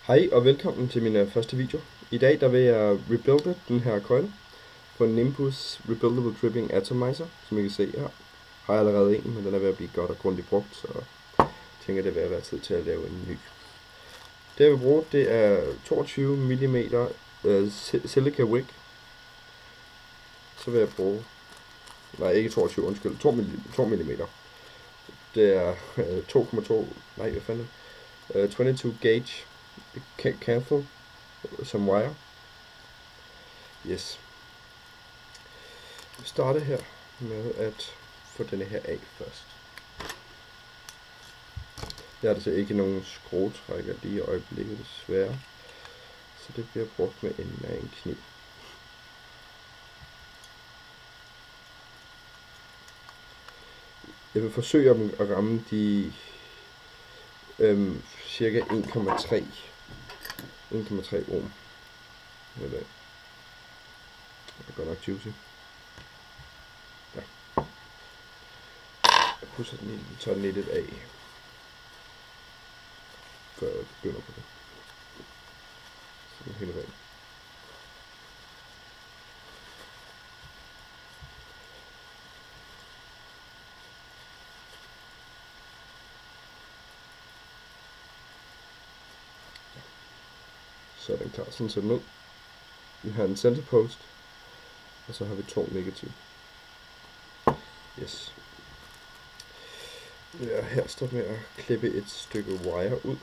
Hej og velkommen til min første video. I dag der vil jeg rebuilde den her coil på en Nimbus Rebuildable Dripping Atomizer, som I kan se her. Har jeg allerede en, men den er ved at blive godt og grundigt brugt, så jeg tænker det er ved at være tid til at lave en ny. Det jeg vil bruge, det er 22 mm silica wig. Så vil jeg bruge, nej ikke 22, undskyld, 2 mm. Det er 2,2, nej hvad fanden, 22 gauge cathode som wire. Yes. Vi starter her med at få denne her af først. Jeg har altså ikke nogen skruetrækker lige i øjeblikket desværre, så det bliver brugt med enden af en kniv. Jeg vil forsøge at ramme de cirka 1,3 ohm. Det er godt nok juicy. Ja. Jeg pusser den i, tager den lidt af, før jeg begynder på det. Så den hele vejen. Så er den klar, sådan ser den ud. Vi har en center post, og så har vi 2 negativ. Yes. Jeg her står med at klippe et stykke wire ud.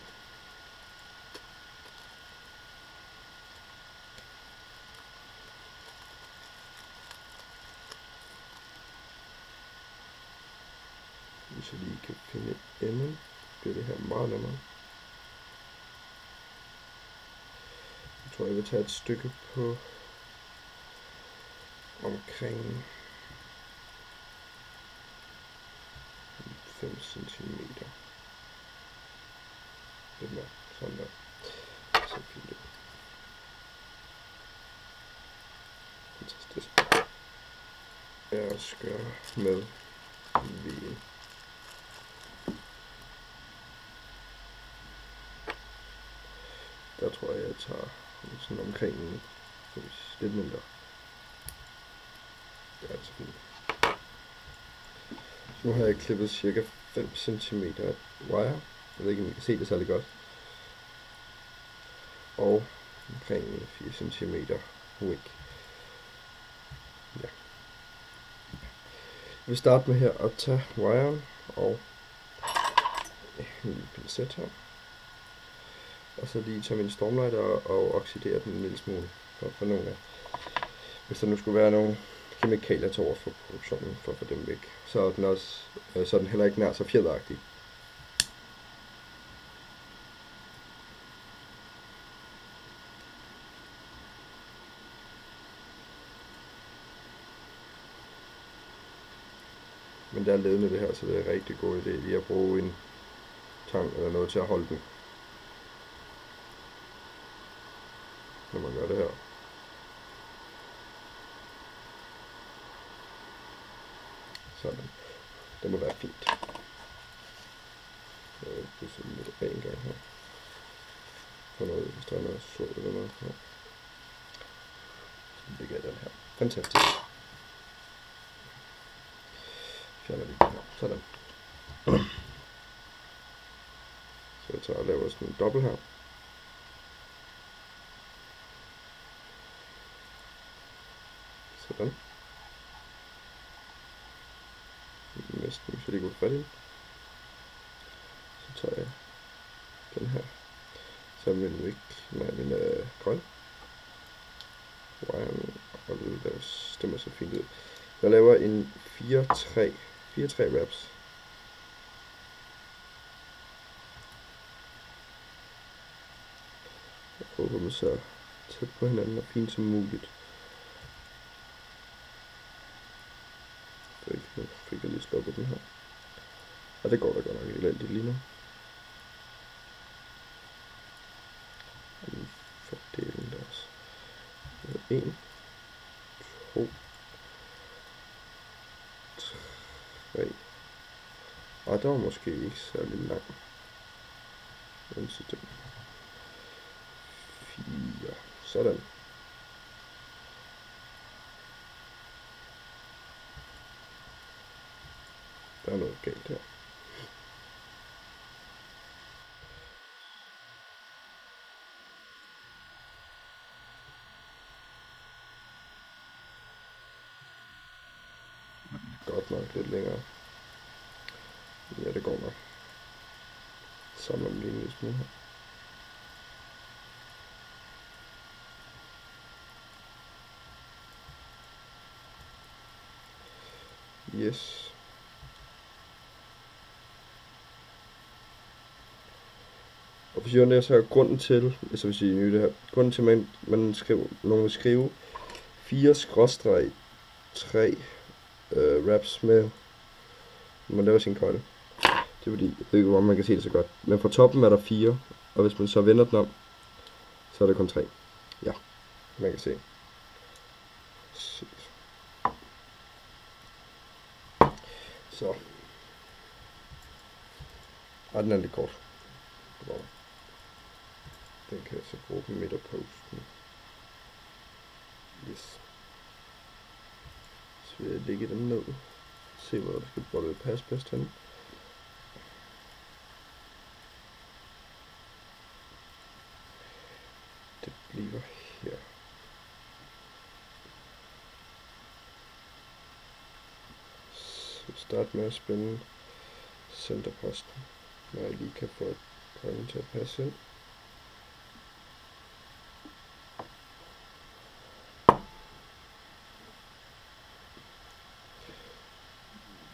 Hvis jeg lige kan finde enden, bliver det her meget nemmere. Jeg tror, jeg vil tage et stykke på omkring 5 cm. Lidt mere, sådan der. Så fint det. Fantastisk. Jeg skærer med V'en. Der tror jeg tager sådan omkring lidt mindre. Det er altså fint. Så nu har jeg klippet cirka 5 cm wire. Jeg ved ikke om I kan se det særlig godt. Og omkring 4 cm wig. Ja. Jeg vil starte med her at tage wiren og en pincet her. Og så lige tage min stormlighter og oxidere den en lille smule for at få nogle af, hvis der nu skulle være nogle kemikalier til over for produktionen, for at få dem væk. Så er den også, så er den heller ikke nær så fjederagtig. Men det er ledende det her, så det er en rigtig god idé lige at bruge en tang eller noget til at holde den, når man gør det her. Sådan. Det må være fint. Jeg vil pusse lidt af en gang her. For noget, hvis der er noget sort eller noget her. Så lægger jeg den her. Fantastisk. Fjerner lige den her. Sådan. Så jeg tager og laver sådan en dobbelt her. Sådan. Næsten, hvis jeg lige går fat i. Så tager jeg den her. Så er min væk med min grøn. Wiren, og det stemmer så fint ud. Jeg laver en 4-3 wraps. Jeg prøver dem så tæt på hinanden og fint som muligt. Nu fik jeg lige sluppet den her. Og det går da godt nok elendigt lige nu. Fordelen der også. 1, 2, 3. Og der var måske ikke særlig lang. System. 4. Sådan. Der er noget galt her. Godt nok lidt længere. Ja, det går nok. Samler dem lige en lille smule her. Yes. Og hvis I undrer så er grunden til, hvis I er nye det her, grunden til, at man skriver, nogen vil skrive 4/3 wraps med, når man laver sin køjle. Det er fordi, jeg ved ikke, hvor man kan se det så godt. Men fra toppen er der 4, og hvis man så vender den om, så er det kun 3. Ja, man kan se. Så. Og den er lidt kort. Den kan jeg så bruge på midterposten. Yes. Så vil jeg lægge den ned. Se hvor der skal bruge det passe bedst hen. Det bliver her. Så start med at spænde centerposten, når jeg lige kan få køjlen til at passe ind.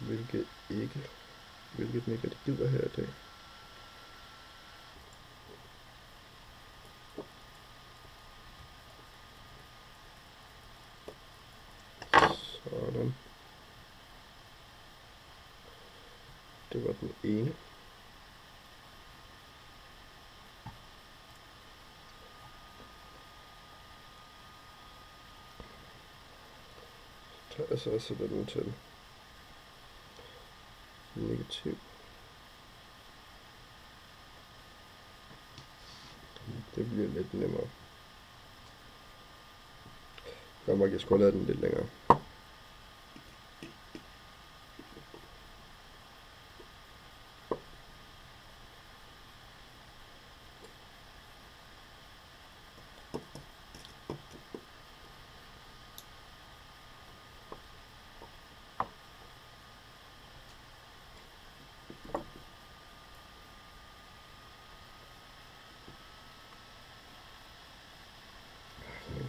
Hvilket den ikke rigtig gider her i dag. Sådan. Det var den ene. Så tager jeg så og sætter den til negativ. Det bliver lidt nemmere. Jeg skulle have lavet den lidt længere.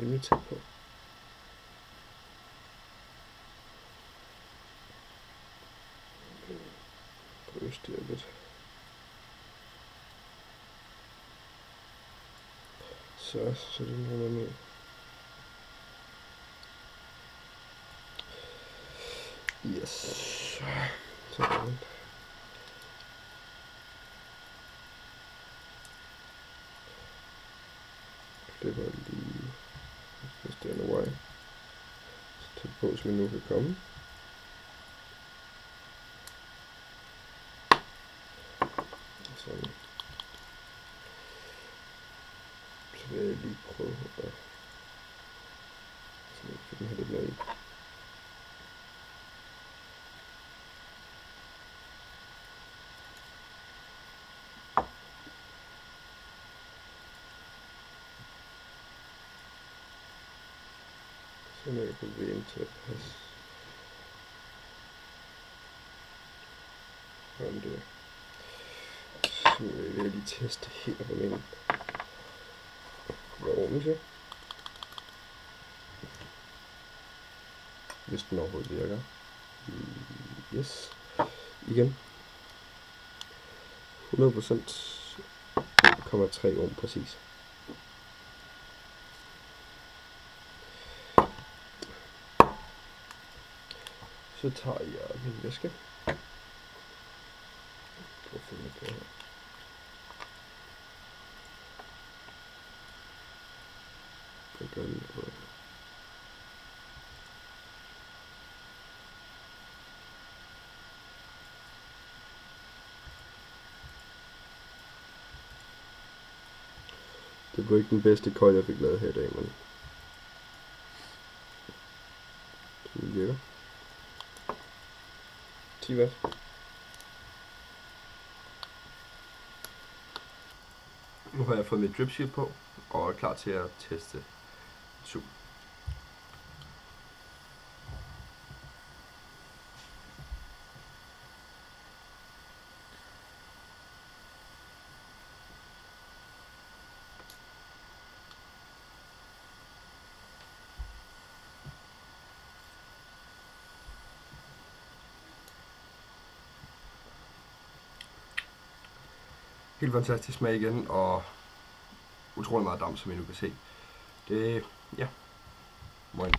Rimelig tæt på. Prøv at styre lidt. Så den her med. Yes. Sådan. Det var lige stand away. Så tæt på, som vi nu kan komme. Sådan. Så vil jeg lige prøve at få den her lidt mere i. Så må jeg få vægen til at passe. Sådan der. Så vil jeg lige teste her på min ovnen til. Hvis den overhovedet virker. Yes. Igen. 100% 1,3 ohm præcis. Så tager jeg min væske. Prøv at finde på her. Jeg gør lige på det. Det var ikke den bedste coil, jeg fik lavet her i dag, men det virker. 10 watt. Nu har jeg fået mit drip shield på, og er klar til at teste zoom. Helt fantastisk smag igen, og utrolig meget damp, som I nu kan se. Det, ja, moin.